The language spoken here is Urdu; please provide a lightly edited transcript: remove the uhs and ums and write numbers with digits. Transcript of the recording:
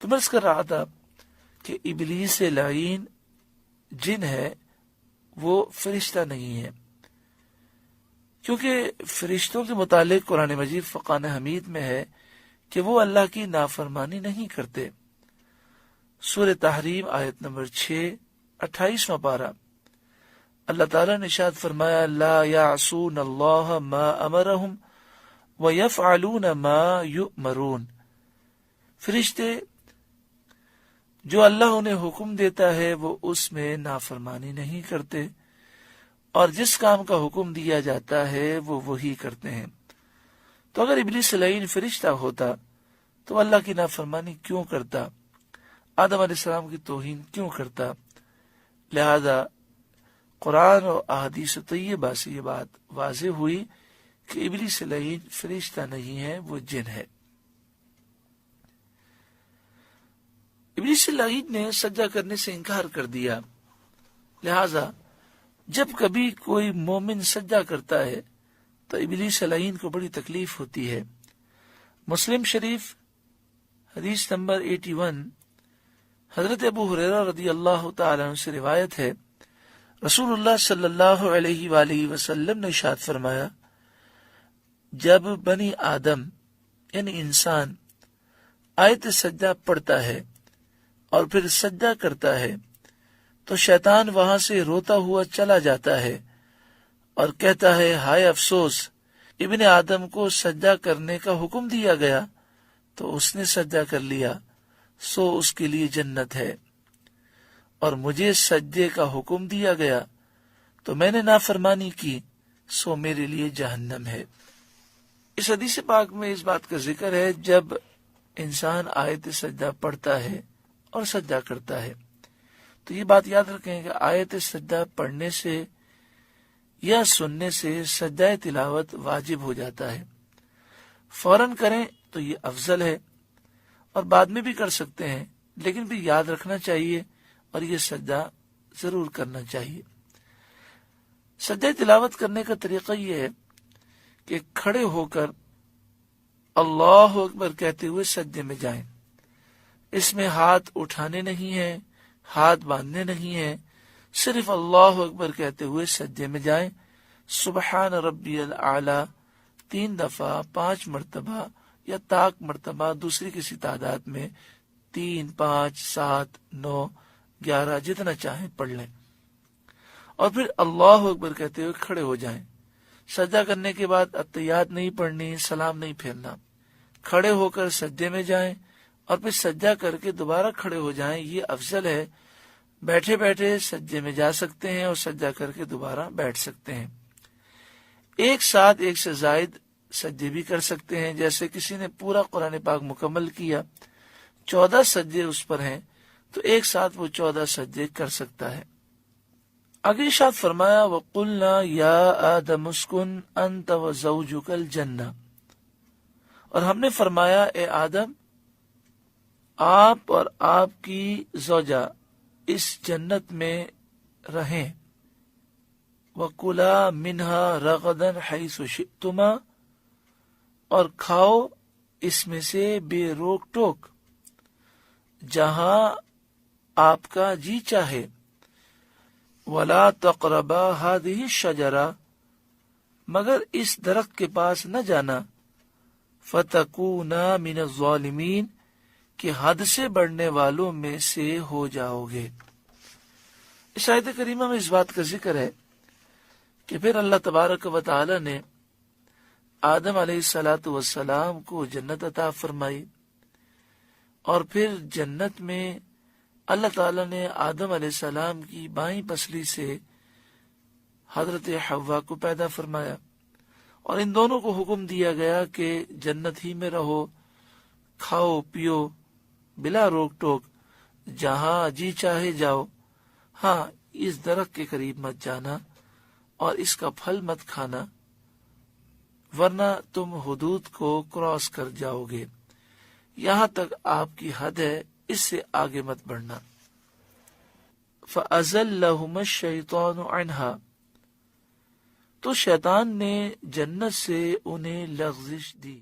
تو میں کر رہا تھا کہ ابلیس لعین جن ہے، وہ فرشتہ نہیں ہے، کیونکہ فرشتوں کے متعلق قرآن مجید فرقان حمید میں ہے کہ وہ اللہ کی نافرمانی نہیں کرتے۔ سورہ تحریم آیت نمبر 6، 28واں پارہ، اللہ تعالیٰ نے ارشاد فرمایا لا یعصون اللہ ما امرہم ویفعلون ما یؤمرون، فرشتے جو اللہ انہیں حکم دیتا ہے وہ اس میں نافرمانی نہیں کرتے، اور جس کام کا حکم دیا جاتا ہے وہ وہی کرتے ہیں۔ تو اگر ابلیس لعین فرشتہ ہوتا تو اللہ کی نافرمانی کیوں کرتا، آدم علیہ السلام کی توہین کیوں کرتا؟ لہذا قرآن اور احادیث طیبہ سے یہ بات واضح ہوئی کہ ابلیس لعین فرشتہ نہیں ہے، وہ جن ہے۔ ابلیس لعین نے سجدہ کرنے سے انکار کر دیا، لہذا جب کبھی کوئی مومن سجدہ کرتا ہے تو ابلیس لعین کو بڑی تکلیف ہوتی ہے۔ مسلم شریف حدیث نمبر 81، حضرت ابو ہریرہ رضی اللہ تعالیٰ عنہ سے روایت ہے، رسول اللہ صلی اللہ علیہ وآلہ وسلم نے ارشاد فرمایا، جب بنی آدم یعنی انسان آیت سجدہ پڑھتا ہے اور پھر سجدہ کرتا ہے تو شیطان وہاں سے روتا ہوا چلا جاتا ہے اور کہتا ہے ہائے افسوس، ابن آدم کو سجدہ کرنے کا حکم دیا گیا تو اس نے سجدہ کر لیا، سو اس کے لیے جنت ہے، اور مجھے سجدے کا حکم دیا گیا تو میں نے نافرمانی کی، سو میرے لیے جہنم ہے۔ اس حدیث پاک میں اس بات کا ذکر ہے جب انسان آیت سجدہ پڑھتا ہے اور سجدہ کرتا ہے تو یہ بات یاد رکھیں کہ آیت سجدہ پڑھنے سے یا سننے سے سجدہ تلاوت واجب ہو جاتا ہے، فوراً کریں تو یہ افضل ہے، اور بعد میں بھی کر سکتے ہیں، لیکن بھی یاد رکھنا چاہیے اور یہ سجدہ ضرور کرنا چاہیے۔ سجدہ تلاوت کرنے کا طریقہ یہ ہے کہ کھڑے ہو کر اللہ اکبر کہتے ہوئے سجدے میں جائیں، اس میں ہاتھ اٹھانے نہیں ہیں، ہاتھ باندھنے نہیں ہیں، صرف اللہ اکبر کہتے ہوئے سجدے میں جائیں۔ سبحان ربی الاعلی 3 دفعہ 5 مرتبہ یا طاق مرتبہ دوسری کسی تعداد میں 3، 5، 7، 9، 11 جتنا چاہیں پڑھ لیں، اور پھر اللہ اکبر کہتے ہوئے کھڑے ہو جائیں۔ سجدہ کرنے کے بعد اتحیات نہیں پڑھنی، سلام نہیں پھیرنا، کھڑے ہو کر سجدے میں جائیں اور پھر سجدہ کر کے دوبارہ کھڑے ہو جائیں، یہ افضل ہے۔ بیٹھے بیٹھے سجدے میں جا سکتے ہیں اور سجدہ کر کے دوبارہ بیٹھ سکتے ہیں۔ ایک ساتھ ایک سے زائد سجدے بھی کر سکتے ہیں، جیسے کسی نے پورا قرآن پاک مکمل کیا، 14 سجدے اس پر ہیں تو ایک ساتھ وہ 14 سجدے کر سکتا ہے۔ آگے ارشاد فرمایا وَقُلْنَا يَا آدَمُ اسْكُنْ أَنْتَ وَزَوْجُكَ الْجَنَّةَ، اور ہم نے فرمایا اے آدم آپ اور آپ کی زوجہ اس جنت میں رہیں، وَكُلَا مِنْهَا رَغَدًا حَيْثُ شِئْتُمَا، اور کھاؤ اس میں سے بے روک ٹوک جہاں آپ کا جی چاہے، وَلَا تَقْرَبَا هَذِهِ الشَّجَرَةَ، مگر اس درخت کے پاس نہ جانا، فَتَكُونَا مِنَ الظَّالِمِينَ، کہ حد سے بڑھنے والوں میں سے ہو جاؤ گے۔ اس آیت کریمہ میں اس بات کا ذکر ہے کہ پھر اللہ تبارک و تعالی نے آدم علیہ السلام کو جنت عطا فرمائی، اور پھر جنت میں اللہ تعالی نے آدم علیہ السلام کی بائیں پسلی سے حضرت حوا کو پیدا فرمایا، اور ان دونوں کو حکم دیا گیا کہ جنت ہی میں رہو، کھاؤ پیو بلا روک ٹوک، جہاں جی چاہے جاؤ، ہاں اس درخت کے قریب مت جانا اور اس کا پھل مت کھانا، ورنہ تم حدود کو کراس کر جاؤ گے، یہاں تک آپ کی حد ہے، اس سے آگے مت بڑھنا۔ فَأَزَلَّهُمَا الشَّيْطَانُ عَنْهَا، تو شیطان نے جنت سے انہیں لغزش دی۔